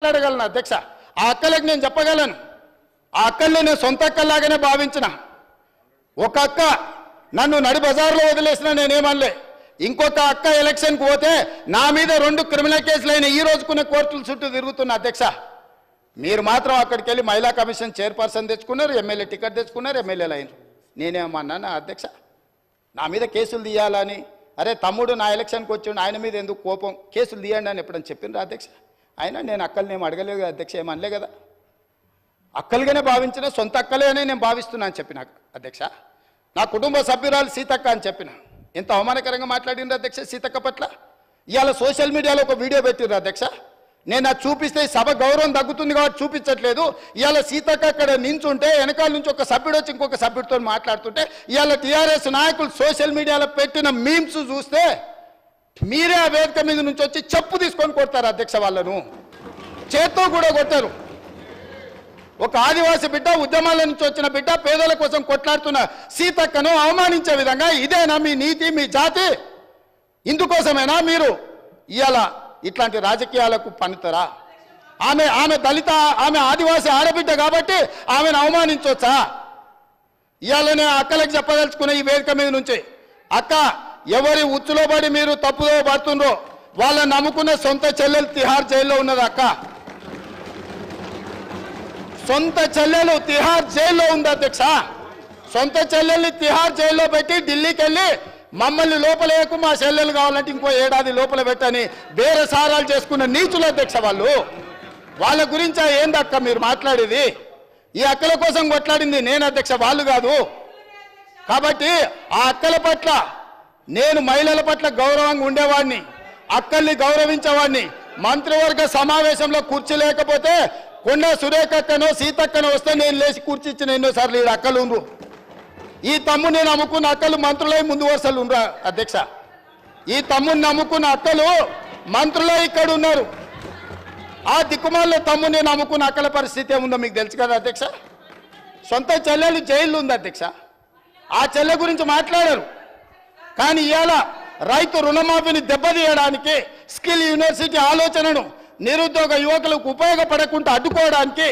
మాట్లాడగలను అధ్యక్ష. ఆ అక్కలకు నేను చెప్పగలను, ఆ అక్కల్ని నేను సొంత అక్కల్లాగానే భావించిన. ఒక అక్క నన్ను నడి బజార్లో వదిలేసినా నేనేమనలే. ఇంకొక అక్క ఎలక్షన్కి పోతే నా మీద 2 క్రిమినల్ కేసులు అయిన ఈ రోజుకునే కోర్టుల చుట్టూ తిరుగుతున్న అధ్యక్ష. మీరు మాత్రం అక్కడికి వెళ్ళి మహిళా కమిషన్ చైర్పర్సన్ తెచ్చుకున్నారు, ఎమ్మెల్యే టికెట్ తెచ్చుకున్నారు, ఎమ్మెల్యేలు అయినారు. నేనేమన్నా అధ్యక్ష నా మీద కేసులు తీయాలని? అరే తమ్ముడు నా ఎలక్షన్కి వచ్చిండు, ఆయన మీద ఎందుకు కోపం, కేసులు తీయండి అని ఎప్పుడని చెప్పిండ్రు అధ్యక్ష? అయినా నేను అక్కల్ని ఏం అడగలేదు అధ్యక్ష, ఏమనలే కదా. అక్కలుగానే భావించిన, సొంత అక్కలే అని నేను భావిస్తున్నా అని చెప్పిన అధ్యక్ష. నా కుటుంబ సభ్యురాలు సీతక్క అని చెప్పిన. ఎంత అవమానకరంగా మాట్లాడిండ్రు అధ్యక్ష సీతక్క పట్ల. ఇవాళ సోషల్ మీడియాలో ఒక వీడియో పెట్టిర్రు అధ్యక్ష. నేను అది చూపిస్తే సభ గౌరవం తగ్గుతుంది కాబట్టి చూపించట్లేదు. ఇవాళ సీతక్క అక్కడ నించుంటే వెనకాల నుంచి ఒక సభ్యుడు వచ్చి ఇంకొక సభ్యుడితో మాట్లాడుతుంటే ఇవాళ టీఆర్ఎస్ నాయకులు సోషల్ మీడియాలో పెట్టిన మీమ్స్ చూస్తే మీరే ఆ వేదిక మీద నుంచి వచ్చి చెప్పు తీసుకొని కొడతారు అధ్యక్ష. వాళ్ళను చేత్తో కూడా కొట్టారు. ఒక ఆదివాసి బిడ్డ, ఉద్యమాల నుంచి వచ్చిన బిడ్డ, పేదల కోసం కొట్లాడుతున్న సీతక్కను అవమానించే విధంగా ఇదేనా మీ నీతి, మీ జాతి? ఇందుకోసమేనా మీరు ఇవాళ ఇట్లాంటి రాజకీయాలకు పన్నుతారా? ఆమె దళిత, ఆమె ఆదివాసి ఆడబిడ్డ కాబట్టి ఆమెను అవమానించవచ్చా? ఇవాళ నేను అక్కలకు చెప్పదలుచుకున్న ఈ వేదిక మీద నుంచి, అక్క ఎవరి ఉచ్చులో పడి మీరు తప్పుదో పడుతుండ్రో వాళ్ళని నమ్ముకున్న సొంత చెల్లెలు తిహార్ జైల్లో ఉన్నది అక్క. సొంత చెల్లెలు తిహార్ జైల్లో ఉంది అధ్యక్ష. సొంత చెల్లెల్ని తిహార్ జైల్లో పెట్టి ఢిల్లీకి వెళ్ళి మమ్మల్ని లోపలేకు, మా చెల్లెలు కావాలంటే ఇంకో ఏడాది లోపల పెట్టని వేరే సారాలు చేసుకున్న నీచులు అధ్యక్ష వాళ్ళు. వాళ్ళ గురించి ఏందక్క మీరు మాట్లాడేది? ఈ అక్కల కోసం కొట్లాడింది నేను అధ్యక్ష, వాళ్ళు కాదు. కాబట్టి ఆ అక్కల పట్ల నేను మహిళల పట్ల గౌరవంగా ఉండేవాడిని, అక్కల్ని గౌరవించేవాడిని. మంత్రివర్గ సమావేశంలో కుర్చీ లేకపోతే కొండ సురేఖక్కనో సీతక్కనో వస్తే నేను లేచి కూర్చిచ్చిన ఎన్నోసార్లు ఈ అక్కలు ఉండ్రు. ఈ తమ్ముడు నేను నమ్ముకున్న అక్కలు మంత్రులై ముందు వరుసలు ఉండరా అధ్యక్ష. ఈ తమ్ముడిని నమ్ముకున్న అక్కలు మంత్రులై ఇక్కడ ఉన్నారు. ఆ దిక్కుమాల తమ్ముడిని నమ్ముకున్న అక్కల పరిస్థితి ఏముందో మీకు తెలుసు కదా అధ్యక్ష. సొంత చెల్లెలు జైల్లో ఉంది అధ్యక్ష. ఆ చెల్లె గురించి మాట్లాడారు. కానీ ఇవాళ రైతు రుణమాఫీని దెబ్బతీయడానికి, స్కిల్ యూనివర్సిటీ ఆలోచనను నిరుద్యోగ యువకులకు ఉపయోగపడకుండా అడ్డుకోవడానికి,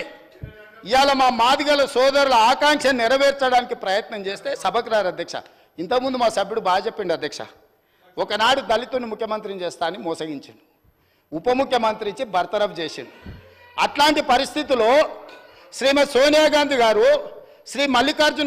ఇవాళ మా మాదిగల సోదరుల ఆకాంక్ష నెరవేర్చడానికి ప్రయత్నం చేస్తే సభకు రారు అధ్యక్ష. ఇంతకుముందు మా సభ్యుడు బాగా చెప్పిండు అధ్యక్ష. ఒకనాడు దళితుని ముఖ్యమంత్రిని చేస్తా అని మోసగించిండు, ఉప ముఖ్యమంత్రి ఇచ్చి బర్తరఫ్ చేసిండు. అట్లాంటి పరిస్థితుల్లో శ్రీమతి సోనియా గాంధీ గారు, శ్రీ మల్లికార్జున్